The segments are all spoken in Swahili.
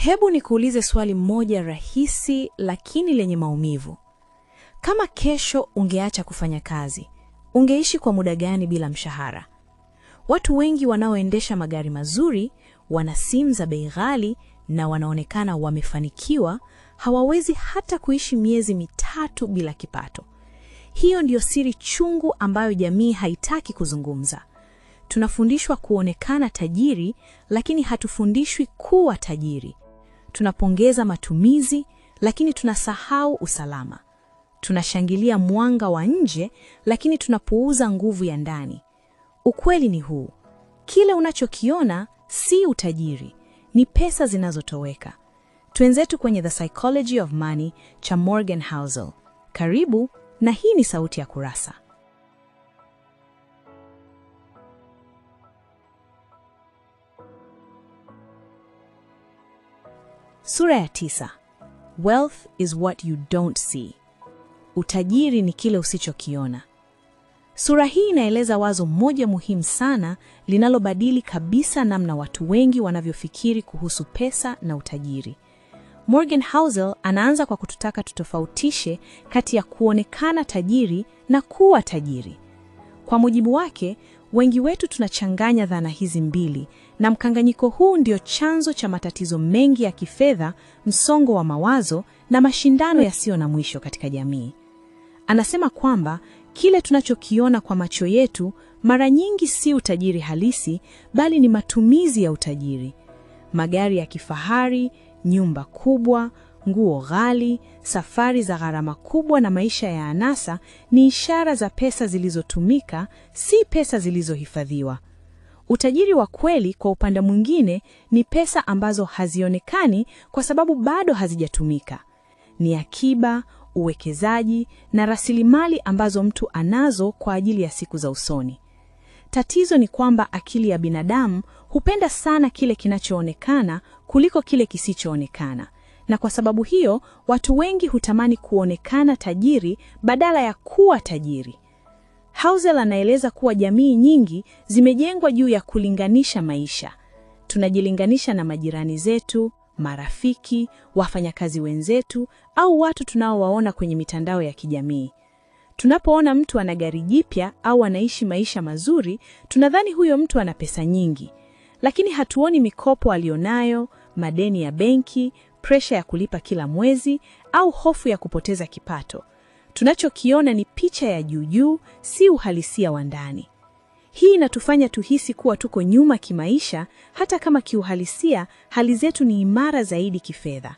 Hebu nikuulize swali moja rahisi lakini lenye maumivu. Kama kesho ungeacha kufanya kazi, ungeishi kwa muda gani bila mshahara? Watu wengi wanaoendesha magari mazuri, wana simu za bei ghali na wanaonekana wamefanikiwa, hawawezi hata kuishi miezi 3 bila kipato. Hiyo ndiyo siri chungu ambayo jamii haitaki kuzungumza. Tunafundishwa kuonekana tajiri, lakini hatufundishwi kuwa tajiri. Tunapongeza matumizi, lakini tunasahau usalama. Tunashangilia mwanga wa nje, lakini tunapuuza nguvu ya ndani. Ukweli ni huu: kile unachokiona si utajiri, ni pesa zinazotoweka. Twenzetu kwenye The Psychology of Money cha Morgan Housel. Karibu, na hii ni Sauti ya Kurasa. Sura ya 9. Wealth is what you don't see. Utajiri ni kile usichokiona. Sura hii inaeleza wazo moja muhimu sana linalobadili kabisa namna watu wengi wanavyofikiri kuhusu pesa na utajiri. Morgan Housel anaanza kwa kututaka tutofautishe kati ya kuonekana tajiri na kuwa tajiri. Kwa mujibu wake, wengi wetu tunachanganya dhana hizi mbili, na mkanganyiko huu ndio chanzo cha matatizo mengi ya kifedha, msongo wa mawazo na mashindano yasiyo na mwisho katika jamii. Anasema kwamba kile tunachokiona kwa macho yetu mara nyingi si utajiri halisi, bali ni matumizi ya utajiri. Magari ya kifahari, nyumba kubwa, nguo ghali, safari za gharama kubwa na maisha ya anasa ni ishara za pesa zilizotumika, si pesa zilizohifadhiwa. Utajiri wa kweli, kwa upande mwingine, ni pesa ambazo hazionekani kwa sababu bado hazijatumika. Ni akiba, uwekezaji na rasilimali ambazo mtu anazo kwa ajili ya siku za usoni. Tatizo ni kwamba akili ya binadamu hupenda sana kile kinachoonekana kuliko kile kisichoonekana. Na kwa sababu hiyo, watu wengi hutamani kuonekana tajiri badala ya kuwa tajiri. Housel anaeleza kuwa jamii nyingi zimejengwa juu ya kulinganisha maisha. Tunajilinganisha na majirani zetu, marafiki, wafanyakazi wenzetu au watu tunaowaona kwenye mitandao ya kijamii. Tunapoona mtu ana gari jipya au anaishi maisha mazuri, tunadhani huyo mtu ana pesa nyingi. Lakini hatuoni mikopo alionayo, madeni ya benki, presha ya kulipa kila mwezi au hofu ya kupoteza kipato. Tunachokiona ni picha ya juu, si uhalisia wa ndani. Hii inatufanya tuhisi kuwa tuko nyuma kimaisha, hata kama kiuhalisia hali zetu ni imara zaidi kifedha.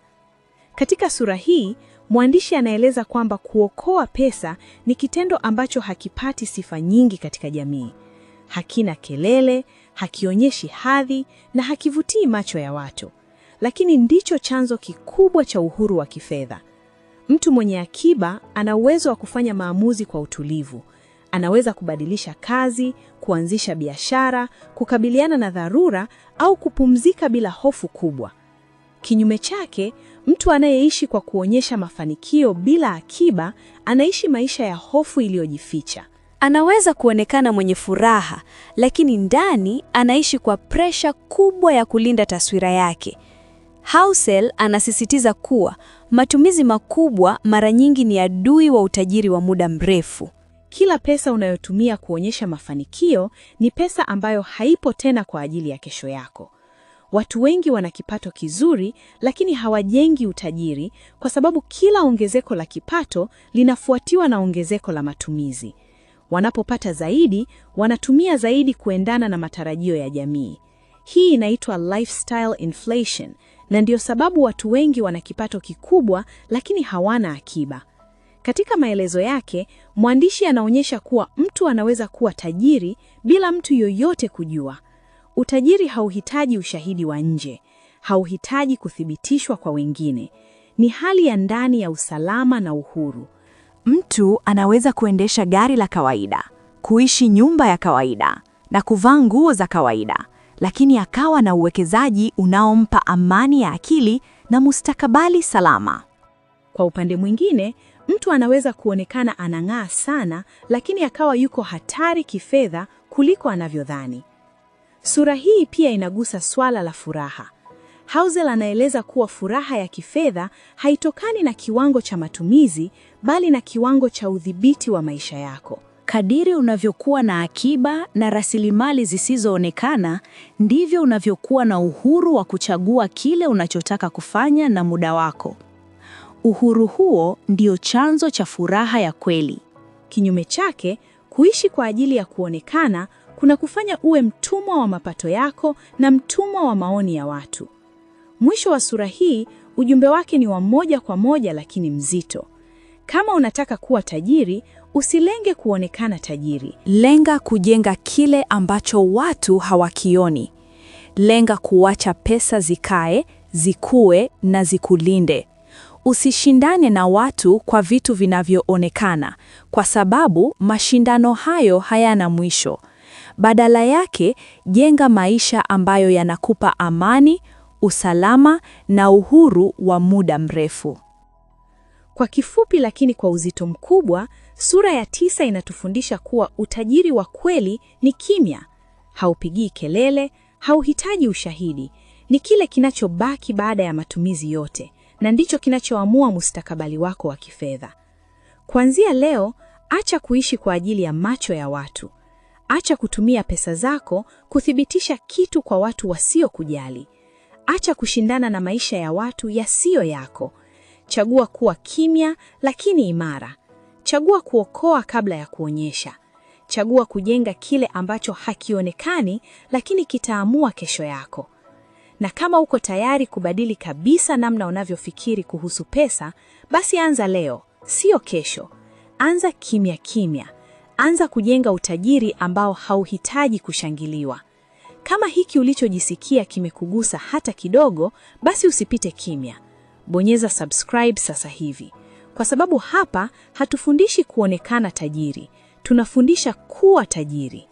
Katika sura hii, mwandishi anaeleza kwamba kuokoa pesa ni kitendo ambacho hakipati sifa nyingi katika jamii. Hakina kelele, hakionyeshi hadhi na hakivutii macho ya watu. Lakini ndicho chanzo kikubwa cha uhuru wa kifedha. Mtu mwenye akiba ana uwezo wa kufanya maamuzi kwa utulivu. Anaweza kubadilisha kazi, kuanzisha biashara, kukabiliana na dharura au kupumzika bila hofu kubwa. Kinyume chake, mtu anayeishi kwa kuonyesha mafanikio bila akiba anaishi maisha ya hofu iliyojificha. Anaweza kuonekana mwenye furaha, lakini ndani anaishi kwa presha kubwa ya kulinda taswira yake. Housel anasisitiza kuwa matumizi makubwa mara nyingi ni adui wa utajiri wa muda mrefu. Kila pesa unayotumia kuonyesha mafanikio ni pesa ambayo haipo tena kwa ajili ya kesho yako. Watu wengi wana kipato kizuri, lakini hawajengi utajiri kwa sababu kila ongezeko la kipato linafuatiwa na ongezeko la matumizi. Wanapopata zaidi, wanatumia zaidi kuendana na matarajio ya jamii. Hii inaitwa lifestyle inflation, na ndio sababu watu wengi wana kipato kikubwa lakini hawana akiba. Katika maelezo yake, mwandishi anaonyesha kuwa mtu anaweza kuwa tajiri bila mtu yoyote kujua. Utajiri hauhitaji ushahidi wa nje, hauhitaji kuthibitishwa kwa wengine. Ni hali ya ndani ya usalama na uhuru. Mtu anaweza kuendesha gari la kawaida, kuishi nyumba ya kawaida na kuvaa nguo za kawaida, lakini akawa na uwekezaji unaompa amani ya akili na mustakabali salama. Kwa upande mwingine, mtu anaweza kuonekana anang'aa sana, lakini akawa yuko hatari kifedha kuliko anavyodhani. Sura hii pia inagusa swala la furaha. Housel anaeleza kuwa furaha ya kifedha haitokani na kiwango cha matumizi, bali na kiwango cha udhibiti wa maisha yako. Kadiri unavyokuwa na akiba na rasilimali zisizoonekana, ndivyo unavyokuwa na uhuru wa kuchagua kile unachotaka kufanya na muda wako. Uhuru huo ndio chanzo cha furaha ya kweli. Kinyume chake, kuishi kwa ajili ya kuonekana kuna kufanya uwe mtumwa wa mapato yako na mtumwa wa maoni ya watu. Mwisho wa sura hii, ujumbe wake ni wa moja kwa moja lakini mzito. Kama unataka kuwa tajiri, usilenge kuonekana tajiri. Lenga kujenga kile ambacho watu hawakioni. Lenga kuacha pesa zikae, zikue na zikulinde. Usishindane na watu kwa vitu vinavyoonekana, kwa sababu mashindano hayo hayana mwisho. Badala yake, jenga maisha ambayo yanakupa amani, usalama na uhuru wa muda mrefu. Kwa kifupi lakini kwa uzito mkubwa, sura ya 9 inatufundisha kuwa utajiri wa kweli ni kimya. Haupigii kelele, hauhitaji ushahidi. Ni kile kinachobaki baada ya matumizi yote, na ndicho kinachoamua mustakabali wako wa kifedha. Kuanzia leo, acha kuishi kwa ajili ya macho ya watu. Acha kutumia pesa zako kuthibitisha kitu kwa watu wasiokujali. Acha kushindana na maisha ya watu yasiyo yako. Chagua kuwa kimya lakini imara. Chagua kuokoa kabla ya kuonyesha. Chagua kujenga kile ambacho hakionekani lakini kitaamua kesho yako. Na kama uko tayari kubadili kabisa namna unavyofikiri kuhusu pesa, basi anza leo, sio kesho. Anza kimya kimya. Anza kujenga utajiri ambao hauhitaji kushangiliwa. Kama hiki ulichojisikia kimekugusa hata kidogo, basi usipite kimya. Bonyeza subscribe sasa hivi. Kwa sababu hapa hatufundishi kuonekana tajiri, tunafundisha kuwa tajiri.